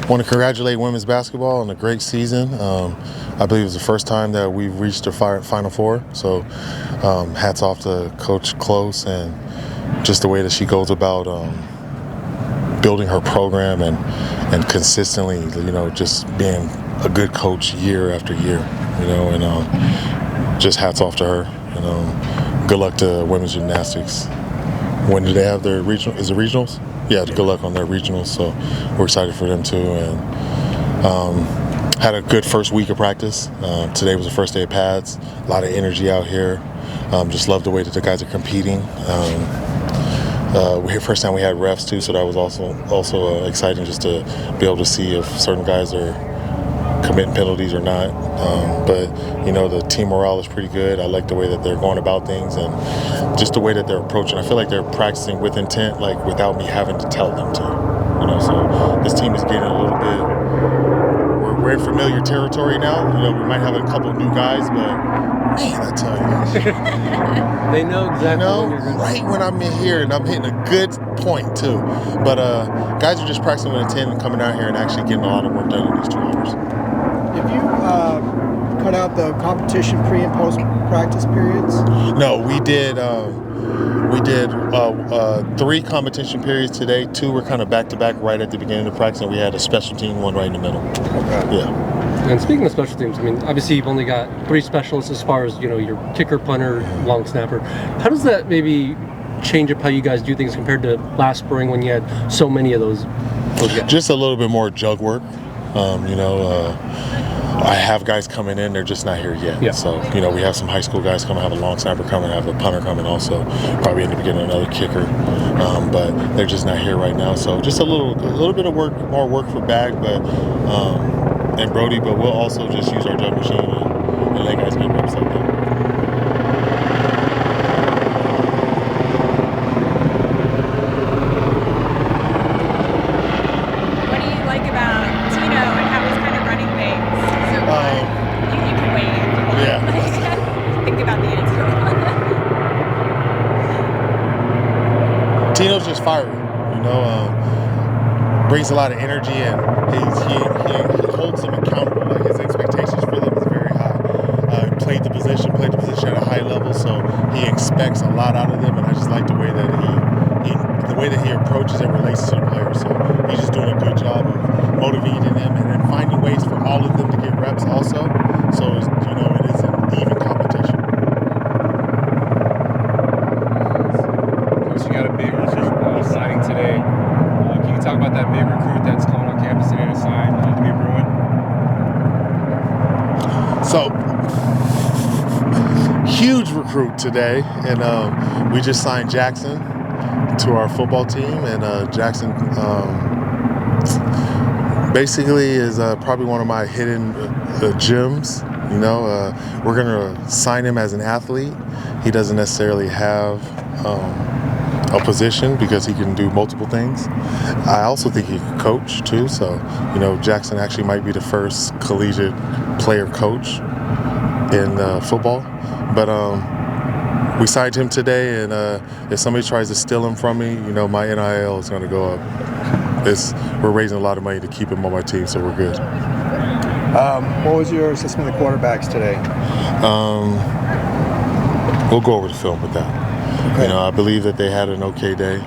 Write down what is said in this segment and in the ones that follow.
want to congratulate women's basketball on a great season. I believe it was the first time that we've reached the Final Four. So hats off to Coach Close and just the way that she goes about building her program and consistently, just being a good coach year after year, and just hats off to her. Good luck to women's gymnastics. When do they have their regional? Is it regionals? Yeah, good luck on their regionals. So we're excited for them too. And had a good first week of practice. Today was the first day of pads. A lot of energy out here. Just love the way that the guys are competing. First time we had refs too, so that was also exciting just to be able to see if certain guys are committing penalties or not. But the team morale is pretty good. I like the way that they're going about things and just the way that they're approaching. I feel like they're practicing with intent, like without me having to tell them to. So this team is getting a little bit. We're in familiar territory now. We might have a couple of new guys, but man, I tell you, they know exactly. Right when I'm in here, and I'm hitting a good point too. But guys are just practicing with intent and coming out here and actually getting a lot of work done in these 2 hours. Have you cut out the competition pre and post practice periods? No, we did. We did 3 competition periods today. 2 were kind of back to back right at the beginning of practice, and we had a special team one right in the middle. Okay. Yeah. And speaking of special teams, obviously you've only got 3 specialists as far as your kicker, punter, long snapper. How does that maybe change up how you guys do things compared to last spring when you had so many of those guys? Just a little bit more jug work. I have guys coming in, they're just not here yet. Yeah. So, we have some high school guys coming, have a long snapper coming, have a punter coming also. Probably end up getting another kicker. But they're just not here right now. So just a little bit of more work for Bag, and Brody, but we'll also just use our jug machine and let guys get reps like that. Tino's just fiery, brings a lot of energy, and he holds them accountable. Like his expectations for them is very high. Played the position at a high level, so he expects a lot out of them, and I just like the way that he approaches and relates to the players. So he's just doing a good job of motivating them and then finding ways for all of them to get reps also. So it is an even competition. You got a big signing today. Can you talk about that big recruit that's coming on campus today to sign to be a Bruin? So, huge recruit today, and we just signed Jackson to our football team, and Jackson basically is probably one of my hidden gems. We're going to sign him as an athlete. He doesn't necessarily have a position because he can do multiple things. I also think he can coach too. So, Jackson actually might be the first collegiate player coach in football. But we signed him today, and if somebody tries to steal him from me, my NIL is going to go up. We're raising a lot of money to keep him on my team, so we're good. What was your assessment of the quarterbacks today? We'll go over the film with that. Okay. I believe that they had an okay day,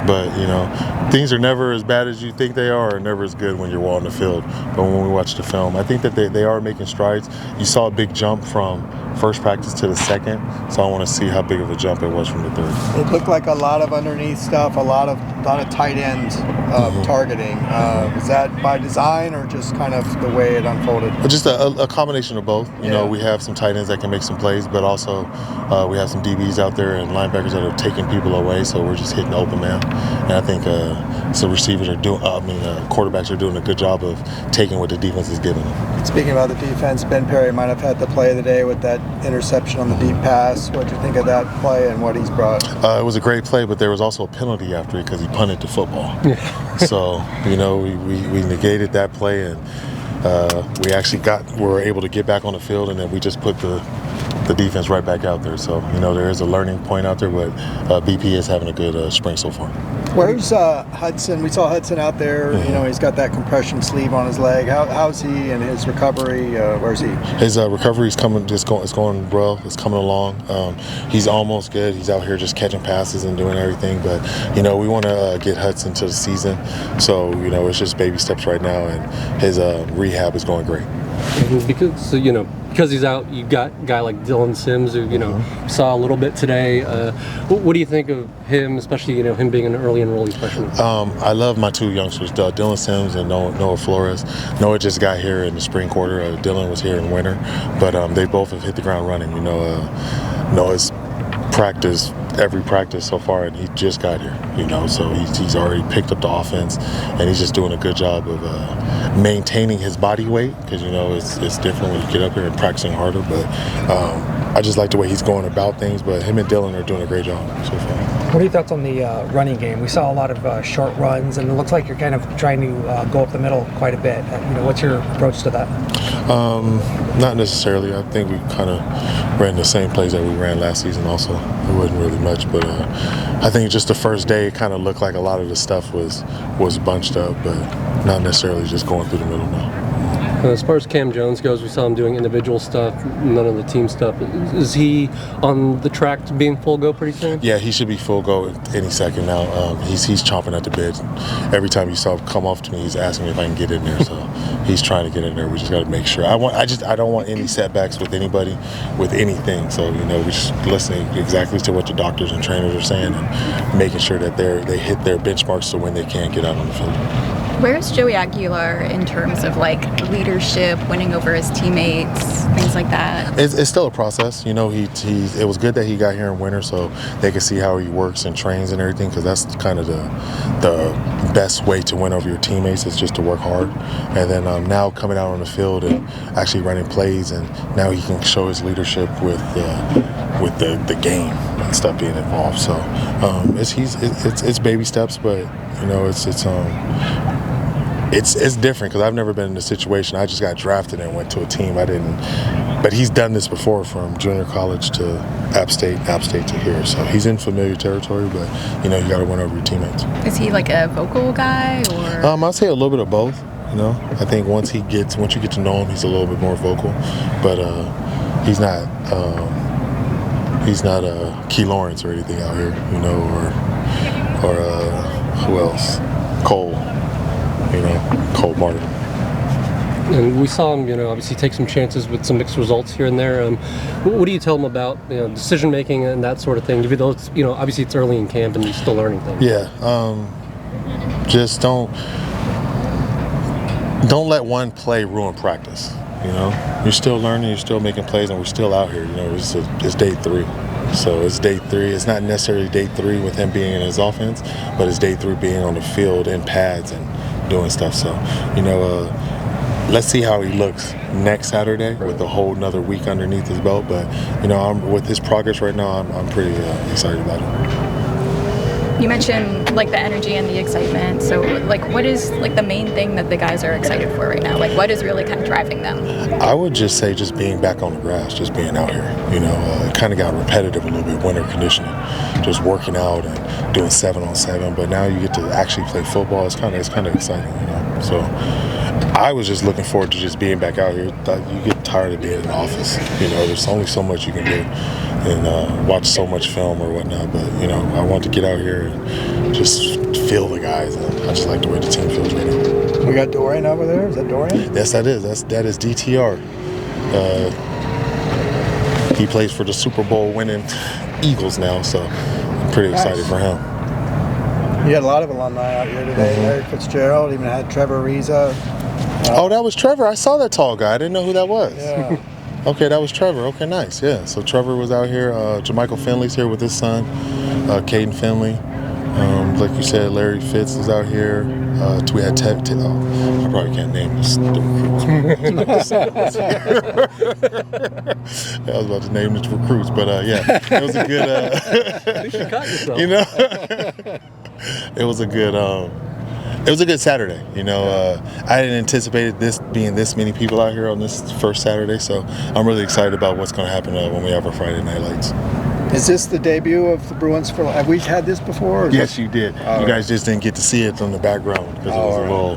but things are never as bad as you think they are, or never as good when you're on the field. But when we watch the film, I think that they are making strides. You saw a big jump from first practice to the second, so I want to see how big of a jump it was from the third. It looked like a lot of underneath stuff, a lot of tight end targeting. Is that by design or just kind of the way it unfolded? Just a combination of both. We have some tight ends that can make some plays, but also we have some DBs out there and linebackers that are taking people away, so we're just hitting the open man. And I think some receivers quarterbacks are doing a good job of taking what the defense is giving them. Speaking about the defense, Ben Perry might have had the play of the day with that interception on the deep pass. What did you think of that play and what he's brought? It was a great play, but there was also a penalty after it because he punted the football. So, we negated that play, and we were able to get back on the field, and then we just put the defense right back out there. So, there is a learning point out there, but BP is having a good spring so far. Where's Hudson? We saw Hudson out there. You know, he's got that compression sleeve on his leg. How's he in his recovery? Where's he? His recovery is coming. It's going well. It's coming along. He's almost good. He's out here just catching passes and doing everything. But you know, we want to get Hudson to the season. So you know, it's just baby steps right now, and his rehab is going great. Because he's out, you got a guy like Dylan Sims, who saw a little bit today. What do you think of him, especially him being an early enrollee freshman? I love my two youngsters, Dylan Sims and Noah Flores. Noah just got here in the spring quarter. Dylan was here in winter, but they both have hit the ground running. Noah's practiced every practice so far, and he just got here. So he's already picked up the offense, and he's just doing a good job of maintaining his body weight, because it's different when you get up here and practicing harder. But I just like the way he's going about things. But him and Dylan are doing a great job so far. What are your thoughts on the running game? We saw a lot of short runs, and it looks like you're kind of trying to go up the middle quite a bit. What's your approach to that? Not necessarily. I think we kind of ran the same plays that we ran last season also. It wasn't really much, but I think just the first day it kind of looked like a lot of the stuff was bunched up, but not necessarily just going through the middle now. As far as Cam Jones goes, we saw him doing individual stuff, none of the team stuff. Is he on the track to being full go pretty soon? Yeah, he should be full go any second now. He's chomping at the bit. Every time you saw him come off to me, he's asking me if I can get in there. So he's trying to get in there. We just got to make sure. I don't want any setbacks with anybody, with anything. So we just listening exactly to what the doctors and trainers are saying, and making sure that they hit their benchmarks to when they can get out on the field. Where's Joey Aguilar in terms of leadership, winning over his teammates, things like that? It's still a process. It was good that he got here in winter so they could see how he works and trains and everything, because that's kind of the best way to win over your teammates, is just to work hard. And then now coming out on the field and actually running plays, and now he can show his leadership with the game and stuff being involved. So it's baby steps, but it's different because I've never been in a situation. I just got drafted and went to a team. I didn't, but he's done this before, from junior college to App State to here. So he's in familiar territory, but you got to win over your teammates. Is he like a vocal guy, or? I'd say a little bit of both. I think once you get to know him, he's a little bit more vocal, but he's not Key Lawrence or anything out here, or who else? Cole Martin. And we saw him, obviously take some chances with some mixed results here and there. What do you tell him about, decision making and that sort of thing? Even though it's, obviously it's early in camp and he's still learning things. Yeah, just don't let one play ruin practice. You're still learning, you're still making plays, and we're still out here. It's day 3. So it's day 3. It's not necessarily day 3 with him being in his offense, but it's day 3 being on the field in pads and doing stuff. So, let's see how he looks next Saturday with a whole another week underneath his belt. But, with his progress right now, I'm pretty excited about it. You mentioned the energy and the excitement. So what is the main thing that the guys are excited for right now? What is really kind of driving them? I would just say just being back on the grass, just being out here. It kind of got repetitive a little bit, winter conditioning, just working out and doing 7-on-7. But now you get to actually play football. It's kind of exciting. So I was just looking forward to just being back out here. You get tired of being in the office. There's only so much you can do and watch so much film or whatnot. But, I want to get out here and just feel the guys. And I just like the way the team feels right now. We got Dorian over there. Is that Dorian? Yes, that is. That is DTR. He plays for the Super Bowl winning Eagles now, so I'm pretty excited for him. You had a lot of alumni out here today. Larry Fitzgerald, even had Trevor Reza. Oh, that was Trevor. I saw that tall guy. I didn't know who that was. Yeah. Okay, that was Trevor. Okay, nice. Yeah, so Trevor was out here. Jamichael Finley's here with his son, Caden Finley. Like you said, Larry Fitz is out here. We had I probably can't name the recruits. I was about to name the recruits, but yeah, it was a good. At least you caught yourself. It was a good. It was a good Saturday. I didn't anticipate this being this many people out here on this first Saturday, so I'm really excited about what's going to happen when we have our Friday night lights. Is this the debut of the Bruins for? Have we had this before? Or Yes, you did. Oh, you guys just didn't get to see it from the background because it was a little.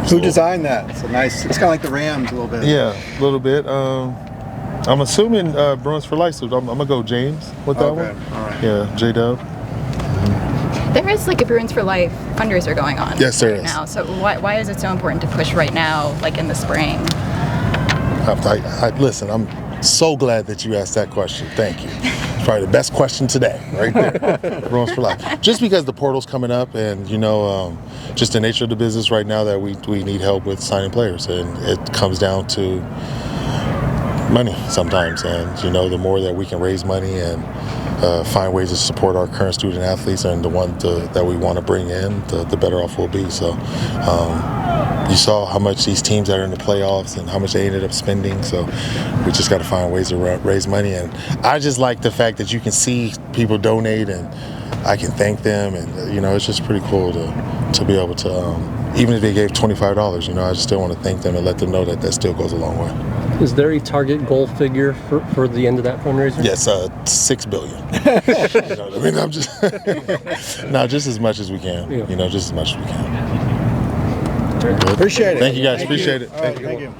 Who designed that? It's a nice. It's kind of like the Rams a little bit. Yeah, a little bit. I'm assuming Bruins for life, so I'm gonna go James with that Okay, one. all right. Yeah, J-Dub. There is like a Bruins for Life fundraiser going on Yes, there right is. now. So why is it so important to push right now, like in the spring? Listen, I'm so glad that you asked that question. Thank you. It's probably the best question today, right there. Bruins for life. Just because the portal's coming up, and just the nature of the business right now that we need help with signing players, and it comes down to money sometimes. And the more that we can raise money and find ways to support our current student athletes and the ones that we want to bring in, the better off we'll be. So you saw how much these teams that are in the playoffs and how much they ended up spending. So we just got to find ways to raise money. And I just like the fact that you can see people donate and I can thank them. And, it's just pretty cool to be able to, even if they gave $25, I just still want to thank them and let them know that still goes a long way. Is there a target goal figure for the end of that fundraiser? Yes, $6 billion. I mean, I'm just just as much as we can. Yeah. Just as much as we can. Appreciate it. Thank you guys. Appreciate it. All right, Thank you. thank you.